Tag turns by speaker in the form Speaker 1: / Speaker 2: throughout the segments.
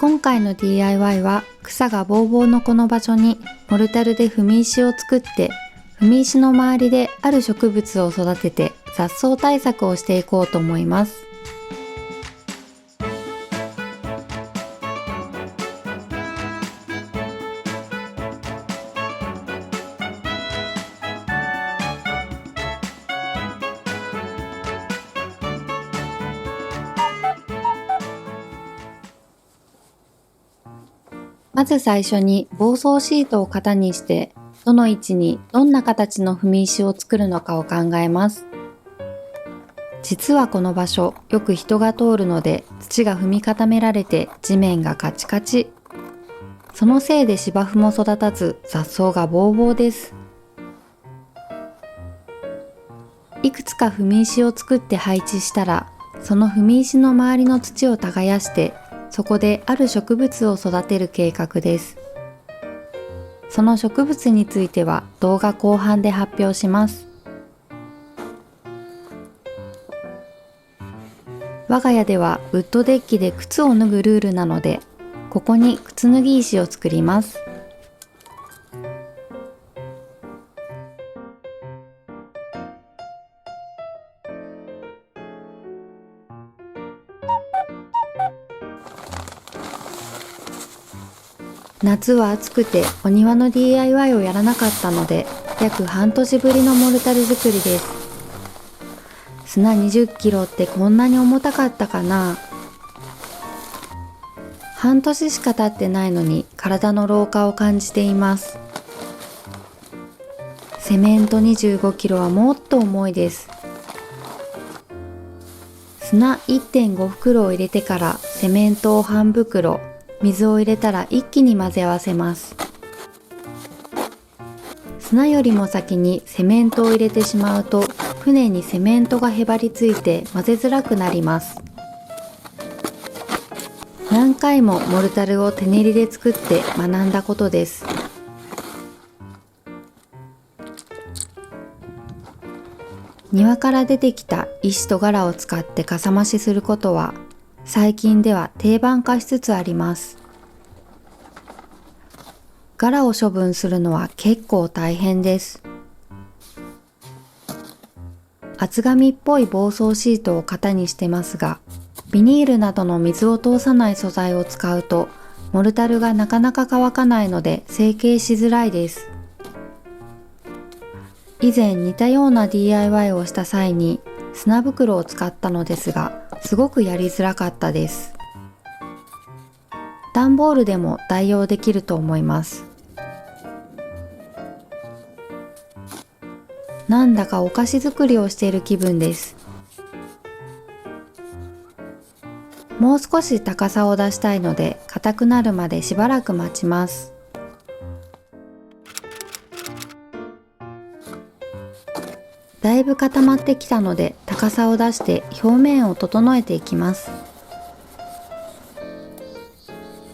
Speaker 1: 今回の DIY は草がぼうぼうのこの場所にモルタルで踏み石を作って、踏み石の周りである植物を育てて雑草対策をしていこうと思います。まず最初に防草シートを型にして、どの位置にどんな形の踏み石を作るのかを考えます。実はこの場所、よく人が通るので土が踏み固められて地面がカチカチ。そのせいで芝生も育たず雑草がぼうぼうです。いくつか踏み石を作って配置したら、その踏み石の周りの土を耕して、そこである植物を育てる計画です。その植物については動画後半で発表します。我が家ではウッドデッキで靴を脱ぐルールなので、ここに靴脱ぎ石を作ります。夏は暑くてお庭の DIY をやらなかったので、約半年ぶりのモルタル作りです。砂20キロってこんなに重たかったかな。半年しか経ってないのに体の老化を感じています。セメント25キロはもっと重いです。砂 1.5 袋を入れてからセメントを半袋、水を入れたら一気に混ぜ合わせます。砂よりも先にセメントを入れてしまうと、船にセメントがへばりついて混ぜづらくなります。何回もモルタルを手練りで作って学んだことです。庭から出てきた石とガラを使ってかさ増しすることは、最近では定番化しつつあります。ガラを処分するのは結構大変です。厚紙っぽい防草シートを型にしてますが、ビニールなどの水を通さない素材を使うと、モルタルがなかなか乾かないので成形しづらいです。以前似たような DIY をした際に砂袋を使ったのですが、すごくやりづらかったです。段ボールでも代用できると思います。なんだかお菓子作りをしている気分です。もう少し高さを出したいので、硬くなるまでしばらく待ちます。だいぶ固まってきたので、高さを出して表面を整えていきます。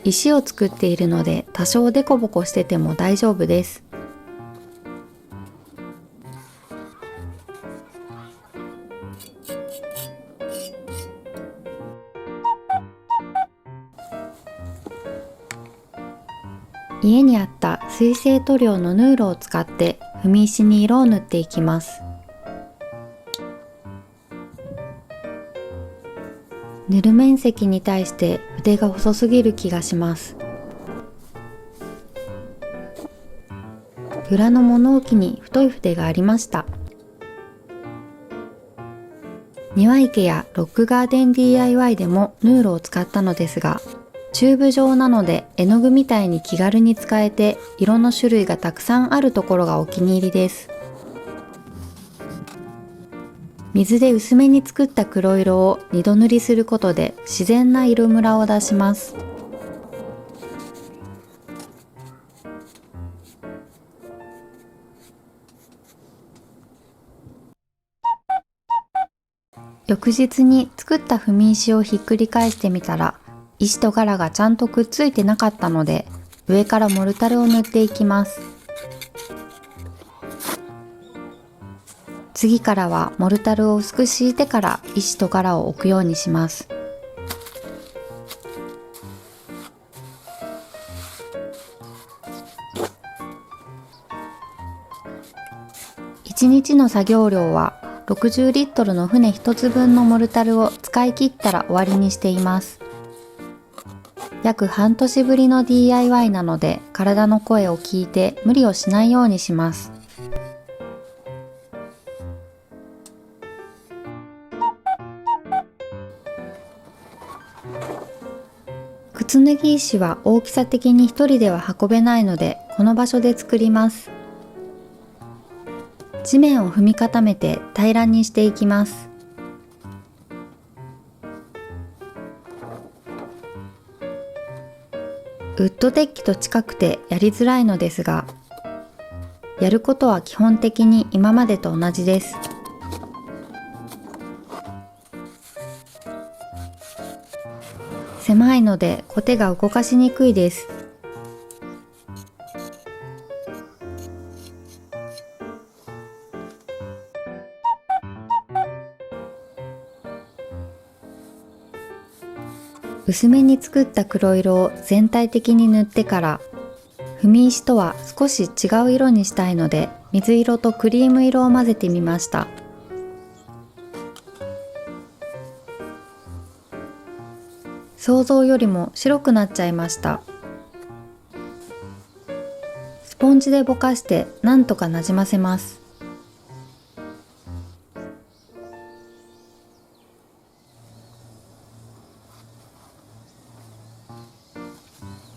Speaker 1: 石を作っているので、多少デコボコしてても大丈夫です。家にあった水性塗料のヌールを使って踏み石に色を塗っていきます。塗る面積に対して筆が細すぎる気がします。裏の物置に太い筆がありました。庭池やロックガーデン DIY でもヌールを使ったのですが、チューブ状なので絵の具みたいに気軽に使えて、色の種類がたくさんあるところがお気に入りです。水で薄めに作った黒色を2度塗りすることで自然な色ムラを出します。翌日に作った踏み石をひっくり返してみたら、石とガラがちゃんとくっついてなかったので、上からモルタルを塗っていきます。次からはモルタルを薄く敷いてから石とガラを置くようにします。日の作業量は60リットルの船1つ分のモルタルを使い切ったら終わりにしています。約半年ぶりの DIY なので体の声を聞いて無理をしないようにします。靴脱ぎ石は大きさ的に一人では運べないのでこの場所で作ります。地面を踏み固めて平らにしていきます。ウッドデッキと近くてやりづらいのですが、やることは基本的に今までと同じです。狭いのでコテが動かしにくいです。薄めに作った黒色を全体的に塗ってから、踏み石とは少し違う色にしたいので水色とクリーム色を混ぜてみました。想像よりも白くなっちゃいました。スポンジでぼかしてなんとかなじませます。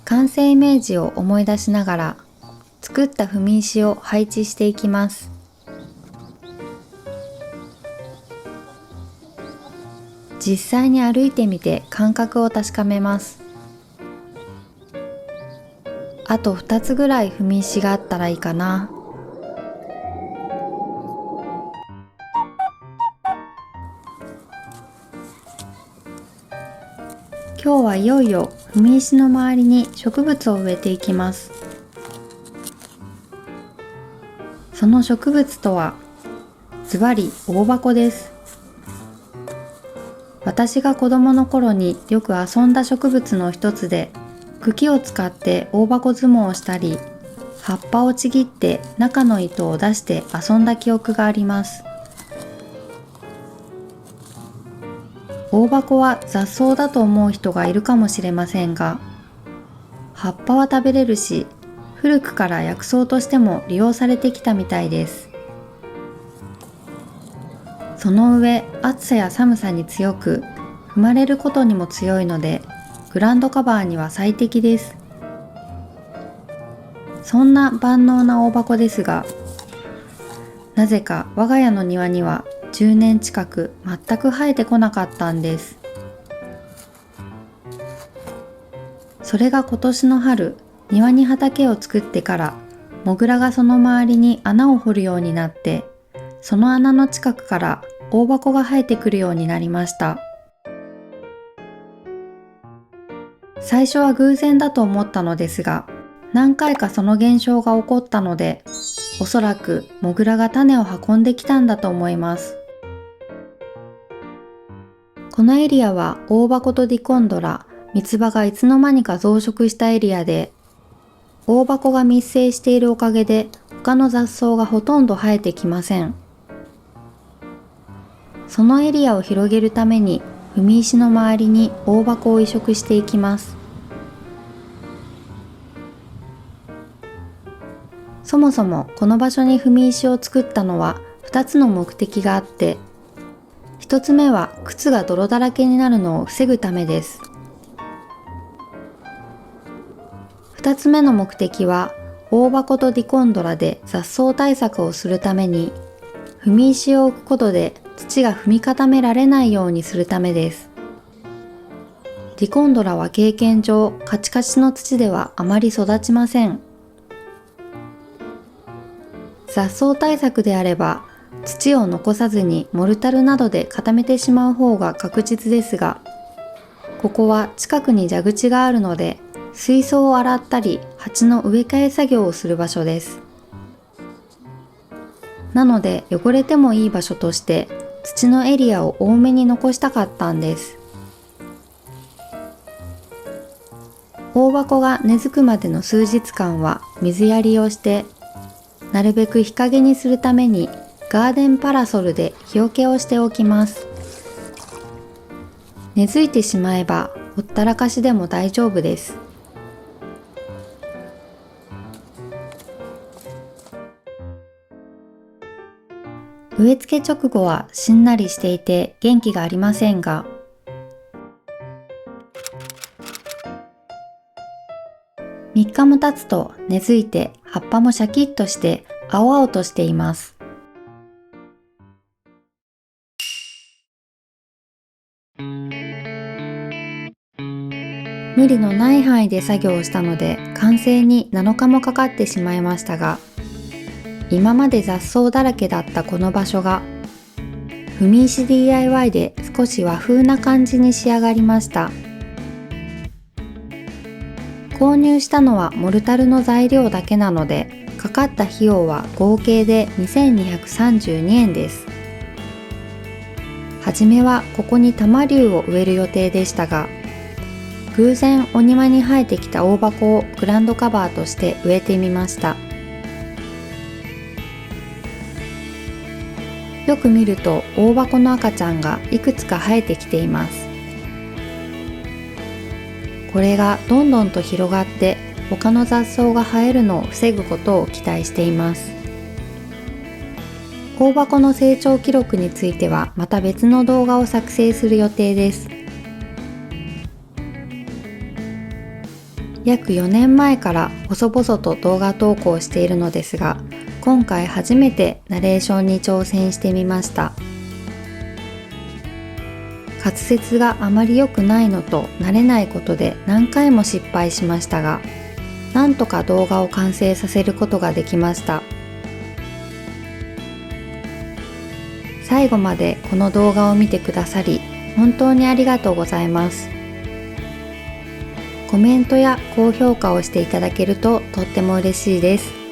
Speaker 1: 完成イメージを思い出しながら作った踏み石を配置していきます。実際に歩いてみて感覚を確かめます。あと2つぐらい踏み石があったらいいかな。今日はいよいよ踏み石の周りに植物を植えていきます。その植物とはズバリ大箱です。私が子供の頃によく遊んだ植物の一つで、茎を使って大箱相撲をしたり、葉っぱをちぎって中の糸を出して遊んだ記憶があります。大箱は雑草だと思う人がいるかもしれませんが、葉っぱは食べれるし、古くから薬草としても利用されてきたみたいです。その上、暑さや寒さに強く、踏まれることにも強いので、グラウンドカバーには最適です。そんな万能な大箱ですが、なぜか我が家の庭には10年近く全く生えてこなかったんです。それが今年の春、庭に畑を作ってから、モグラがその周りに穴を掘るようになって、その穴の近くから大箱が生えてくるようになりました。最初は偶然だと思ったのですが、何回かその現象が起こったので、おそらくモグラが種を運んできたんだと思います。このエリアは大箱とディコンドラ、三つ葉がいつの間にか増殖したエリアで、大箱が密生しているおかげで他の雑草がほとんど生えてきません。そのエリアを広げるために踏み石の周りに大箱を移植していきます。そもそもこの場所に踏み石を作ったのは2つの目的があって、1つ目は靴が泥だらけになるのを防ぐためです。2つ目の目的は大箱とディコンドラで雑草対策をするために、踏み石を置くことで土が踏み固められないようにするためです。ディコンドラは経験上カチカチの土ではあまり育ちません。雑草対策であれば土を残さずにモルタルなどで固めてしまう方が確実ですが、ここは近くに蛇口があるので水槽を洗ったり鉢の植え替え作業をする場所です。なので汚れてもいい場所として土のエリアを多めに残したかったんです。大箱が根付くまでの数日間は水やりをして、なるべく日陰にするためにガーデンパラソルで日よけをしておきます。根付いてしまえばほったらかしでも大丈夫です。植え付け直後はしんなりしていて元気がありませんが、3日も経つと根付いて葉っぱもシャキッとして青々としています。無理のない範囲で作業をしたので完成に7日もかかってしまいましたが、今まで雑草だらけだったこの場所が踏み石 DIY で少し和風な感じに仕上がりました。購入したのはモルタルの材料だけなので、かかった費用は合計で2232円です。はじめはここに多摩龍を植える予定でしたが、偶然お庭に生えてきた大箱をグラウンドカバーとして植えてみました。よく見ると大箱の赤ちゃんがいくつか生えてきています。これがどんどんと広がって他の雑草が生えるのを防ぐことを期待しています。大箱の成長記録についてはまた別の動画を作成する予定です。約4年前から細々と動画投稿しているのですが、今回初めてナレーションに挑戦してみました。滑舌があまり良くないのと慣れないことで何回も失敗しましたが、なんとか動画を完成させることができました。最後までこの動画を見てくださり本当にありがとうございます。コメントや高評価をしていただけるととっても嬉しいです。